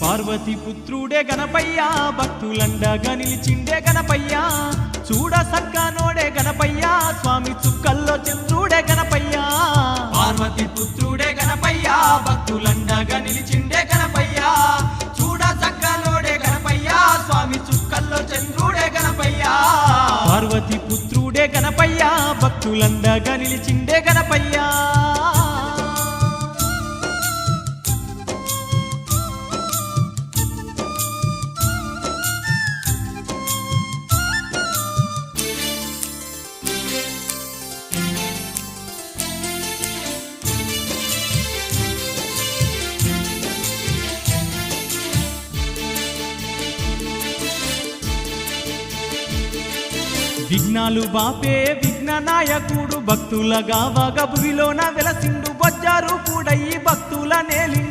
పార్వతి పుత్రుడే గణపయ్యా భక్తులండగా నిలిచిండే గణపయ్యా చూడ సక్కనోడే గణపయ్యా స్వామి చుక్కల్లో చంద్రుడే గణపయ్యా పార్వతి పుత్రుడే గణపయ్యా భక్తులండగా నిలిచిండే గణపయ్యా చూడ సక్కనోడే గణపయ్యా స్వామి చుక్కల్లో చంద్రుడే గణపయ్యా పార్వతి పుత్రుడే గణపయ్యా భక్తులండగా నిలిచిండే గణపయ్యా విఘ్నాలు బాపే విఘ్న నాయకుడు భక్తుల గావగ భువిలోన వెలసిండు బొజ్జారు కూడయి భక్తుల నేలి